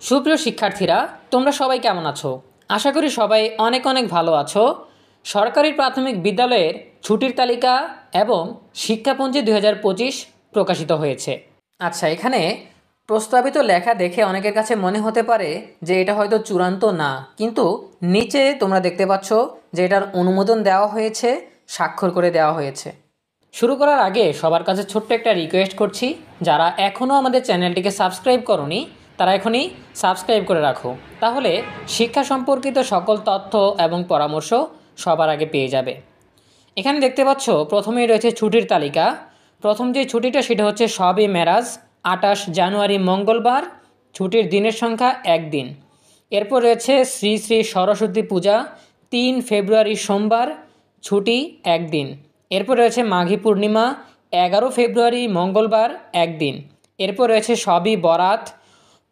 সুপ্রিয় শিক্ষার্থীরা, তোমরা সবাই কেমন আছো? আশা করি সবাই অনেক অনেক ভালো আছো। সরকারি প্রাথমিক বিদ্যালয়ের ছুটির তালিকা এবং শিক্ষাপঞ্জি 2025 প্রকাশিত হয়েছে। আচ্ছা, এখানে প্রস্তাবিত লেখা দেখে অনেকের কাছে মনে হতে পারে যে এটা হয়তো চূড়ান্ত না, কিন্তু নিচে তোমরা দেখতে পাচ্ছ যে এটার অনুমোদন দেওয়া হয়েছে, স্বাক্ষর করে দেওয়া হয়েছে। শুরু করার আগে সবার কাছে ছোট্ট একটা রিকোয়েস্ট করছি, যারা এখনও আমাদের চ্যানেলটিকে সাবস্ক্রাইব করোনি তারা এখনই সাবস্ক্রাইব করে রাখো, তাহলে শিক্ষা সম্পর্কিত সকল তথ্য এবং পরামর্শ সবার আগে পেয়ে যাবে। এখানে দেখতে পাচ্ছ প্রথমেই রয়েছে ছুটির তালিকা। প্রথম যে ছুটিটা সেটা হচ্ছে শবে মেরাজ, 28 জানুয়ারি মঙ্গলবার, ছুটির দিনের সংখ্যা 1 দিন। এরপর রয়েছে শ্রী শ্রী সরস্বতী পূজা, 3 ফেব্রুয়ারি সোমবার, ছুটি 1 দিন। এরপর রয়েছে মাঘী পূর্ণিমা, 11 ফেব্রুয়ারি মঙ্গলবার, 1 দিন। এরপর রয়েছে শবে বরাত,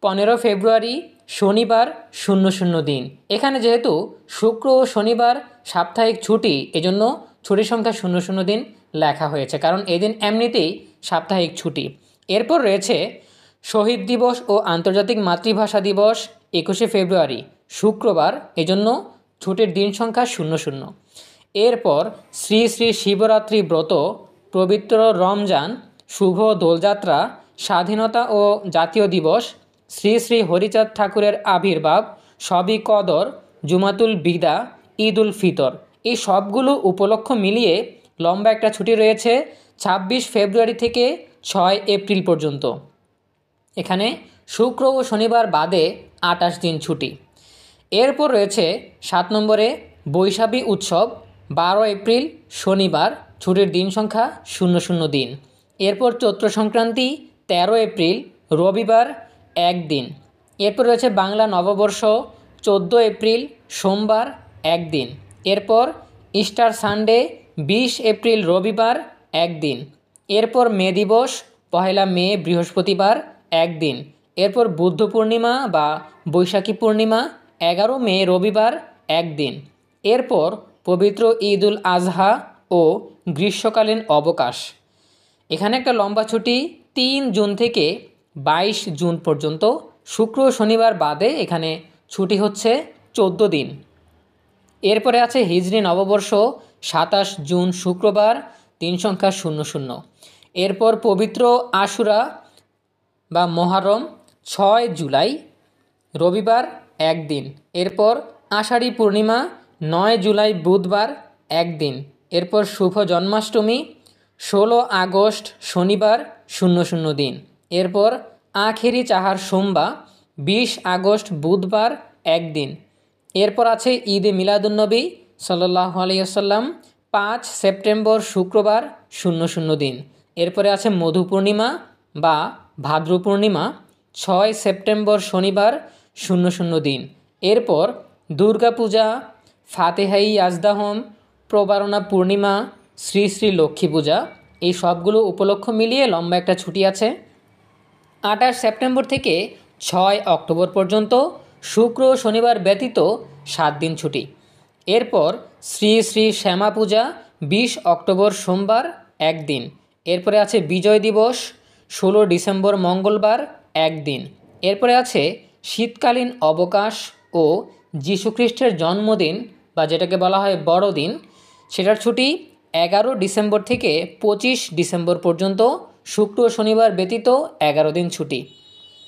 15 ফেব্রুয়ারি শনিবার, 00 দিন। এখানে যেহেতু শুক্র ও শনিবার সাপ্তাহিক ছুটি, এজন্য ছুটির সংখ্যা 00 দিন লেখা হয়েছে, কারণ এদিন এমনিতেই সাপ্তাহিক ছুটি। এরপর রয়েছে শহীদ দিবস ও আন্তর্জাতিক মাতৃভাষা দিবস, 21 ফেব্রুয়ারি শুক্রবার, এজন্য ছুটির দিন সংখ্যা 00। এরপর শ্রী শ্রী শিবরাত্রি ব্রত, পবিত্র রমজান, শুভ দোলযাত্রা, স্বাধীনতা ও জাতীয় দিবস, শ্রী শ্রী হরিচাঁদ ঠাকুরের আবির্ভাব, শবে কদর, জুমাতুল বিদা, ঈদ উল ফিতর, এই সবগুলো উপলক্ষ মিলিয়ে লম্বা একটা ছুটি রয়েছে 26 ফেব্রুয়ারি থেকে 6 এপ্রিল পর্যন্ত। এখানে শুক্র ও শনিবার বাদে 28 দিন ছুটি। এরপর রয়েছে 7 নম্বরে বৈশাখী উৎসব, 12 এপ্রিল শনিবার, ছুটির দিন সংখ্যা 00 দিন। এরপর চৈত্র সংক্রান্তি, 13 এপ্রিল রবিবার, 1 দিন। এরপর রয়েছে বাংলা নববর্ষ, 14 এপ্রিল সোমবার, 1 দিন। এরপর ইস্টার সানডে, 20 এপ্রিল রবিবার, 1 দিন। এরপর মে দিবস, 1 মে বৃহস্পতিবার, 1 দিন। এরপর বুদ্ধ পূর্ণিমা বা বৈশাখী পূর্ণিমা, 11 মে রবিবার, 1 দিন। এরপর পবিত্র ঈদ উল আজহা ও গ্রীষ্মকালীন অবকাশ। এখানে একটা লম্বা ছুটি 3 জুন থেকে 22 জুন পর্যন্ত, শুক্র শনিবার বাদে এখানে ছুটি হচ্ছে 14 দিন। এরপরে আছে হিজরি নববর্ষ, 27 জুন শুক্রবার, দিন সংখ্যা 00। এরপর পবিত্র আশুরা বা মহরম, 6 জুলাই রবিবার, 1 দিন। এরপর আষাঢ়ী পূর্ণিমা, 9 জুলাই বুধবার, 1 দিন। এরপর শুভ জন্মাষ্টমী, 16 আগস্ট শনিবার, 00 দিন। এরপর আখেরি চাহার সোমবার, 20 আগস্ট বুধবার, 1 দিন। এরপর আছে ঈদে মিলাদুন্নবী সাল্লাল্লাহু আলাইহি ওয়াসাল্লাম, 5 সেপ্টেম্বর শুক্রবার, 00 দিন। এরপরে আছে মধু পূর্ণিমা বা ভাদ্র পূর্ণিমা, 6 সেপ্টেম্বর শনিবার, 00 দিন। এরপর দুর্গা পূজা, ফাতেহাই আজদাহম, প্রবারণা পূর্ণিমা, শ্রী শ্রী লক্ষ্মী পূজা, এই সবগুলো উপলক্ষ মিলিয়ে লম্বা একটা ছুটি আছে। 28 সেপ্টেম্বর থেকে 6 অক্টোবর পর্যন্ত শুক্র শনিবার ব্যতীত 7 দিন ছুটি। এরপর শ্রী শ্রী শ্যামা পূজা, 20 অক্টোবর সোমবার, 1 দিন। এরপরে আছে বিজয় দিবস, 16 ডিসেম্বর মঙ্গলবার, 1 দিন। এরপরে আছে শীতকালীন অবকাশ ও যীশুখ্রিস্টের জন্মদিন বা যেটাকে বলা হয় বড়দিন, সেটার ছুটি 11 ডিসেম্বর থেকে 25 ডিসেম্বর পর্যন্ত, শুক্র শনিবার ব্যতীত 11 দিন ছুটি।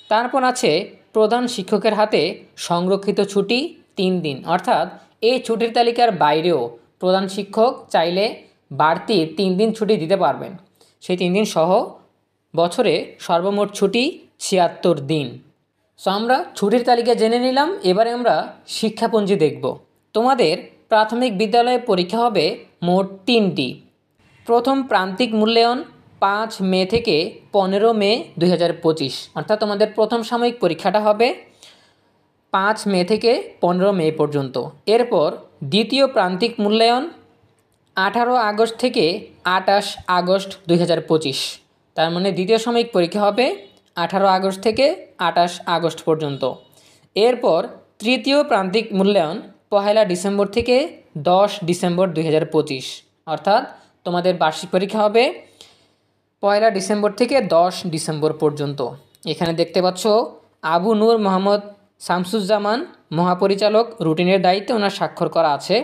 তারপর আছে প্রধান শিক্ষকের হাতে সংরক্ষিত ছুটি 3 দিন, অর্থাৎ এই ছুটির তালিকার বাইরেও প্রধান শিক্ষক চাইলে বাড়তি 3 দিন ছুটি দিতে পারবেন। সেই 3 দিন সহ বছরে সর্বমোট ছুটি 76 দিন। সো আমরা ছুটির তালিকা জেনে নিলাম, এবারে আমরা শিক্ষাপঞ্জি দেখব। তোমাদের প্রাথমিক বিদ্যালয়ে পরীক্ষা হবে মোট 3টি। প্রথম প্রান্তিক মূল্যায়ন 5 মে থেকে 15 মে 2025, অর্থাৎ তোমাদের প্রথম সাময়িক পরীক্ষাটা হবে 5 মে থেকে 15 মে পর্যন্ত। এরপর দ্বিতীয় প্রান্তিক মূল্যায়ন 18 আগস্ট থেকে 28 আগস্ট 2025, তার মানে দ্বিতীয় সাময়িক পরীক্ষা হবে 18 আগস্ট থেকে 28 আগস্ট পর্যন্ত। এরপর তৃতীয় প্রান্তিক মূল্যায়ন 1 ডিসেম্বর থেকে 10 ডিসেম্বর 2025, অর্থাৎ তোমাদের বার্ষিক পরীক্ষা হবে 1 ডিসেম্বর থেকে 10 ডিসেম্বর পর্যন্ত। এখানে দেখতে পাচ্ছ আবু নূর মোহাম্মদ শামসুজ্জামান মহাপরিচালক রুটিনের দায়িত্বে ওনার স্বাক্ষর করা আছে।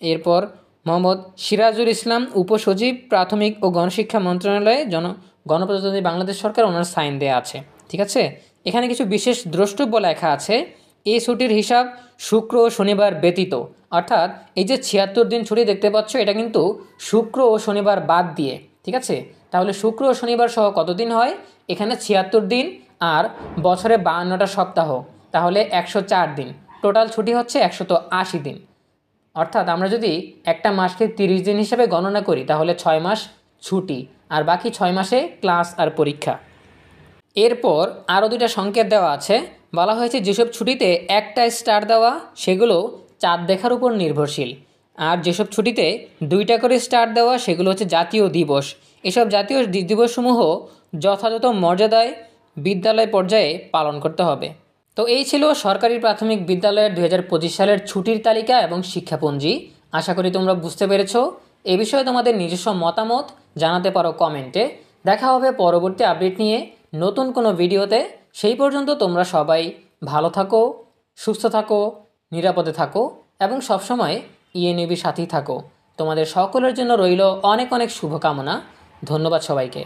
এরপর মোহাম্মদ সিরাজুল ইসলাম উপসচিব প্রাথমিক ও গণশিক্ষা মন্ত্রণালয়ে গণপ্রজাতন্ত্রী বাংলাদেশ সরকার ওনার সাইন দেওয়া আছে। ঠিক আছে, এখানে কিছু বিশেষ দ্রষ্টব্য লেখা আছে। এই ছুটির হিসাব শুক্র ও শনিবার ব্যতীত, অর্থাৎ এই যে ৭৬ দিন ছুটি দেখতে পাচ্ছ এটা কিন্তু শুক্র ও শনিবার বাদ দিয়ে। ঠিক আছে, তাহলে শুক্র ও শনিবার সহ কতদিন হয়? এখানে ৭৬ দিন আর বছরে ৫২টা সপ্তাহ, তাহলে ১০৪ দিন। টোটাল ছুটি হচ্ছে ১৮০ দিন। অর্থাৎ আমরা যদি একটা মাসকে ৩০ দিন হিসেবে গণনা করি তাহলে ৬ মাস ছুটি, আর বাকি ৬ মাসে ক্লাস আর পরীক্ষা। এরপর আরও দুইটা সংকেত দেওয়া আছে। বলা হয়েছে যেসব ছুটিতে একটা স্টার দেওয়া সেগুলো চাঁদ দেখার উপর নির্ভরশীল, আর যেসব ছুটিতে 2টা করে স্টার দেওয়া সেগুলো হচ্ছে জাতীয় দিবস। এসব জাতীয় দিবসসমূহ যথাযথ মর্যাদায় বিদ্যালয় পর্যায়ে পালন করতে হবে। তো এই ছিল সরকারি প্রাথমিক বিদ্যালয়ের 2025 সালের ছুটির তালিকা এবং শিক্ষাপঞ্জি। আশা করি তোমরা বুঝতে পেরেছো। এ বিষয়ে তোমাদের নিজস্ব মতামত জানাতে পারো কমেন্টে। দেখা হবে পরবর্তী আপডেট নিয়ে নতুন কোনো ভিডিওতে। সেই পর্যন্ত তোমরা সবাই ভালো থাকো, সুস্থ থাকো, নিরাপদে থাকো এবং সবসময় ইএনইবির সাথেই থাকো। তোমাদের সকলের জন্য রইল অনেক অনেক শুভকামনা। ধন্যবাদ সবাইকে।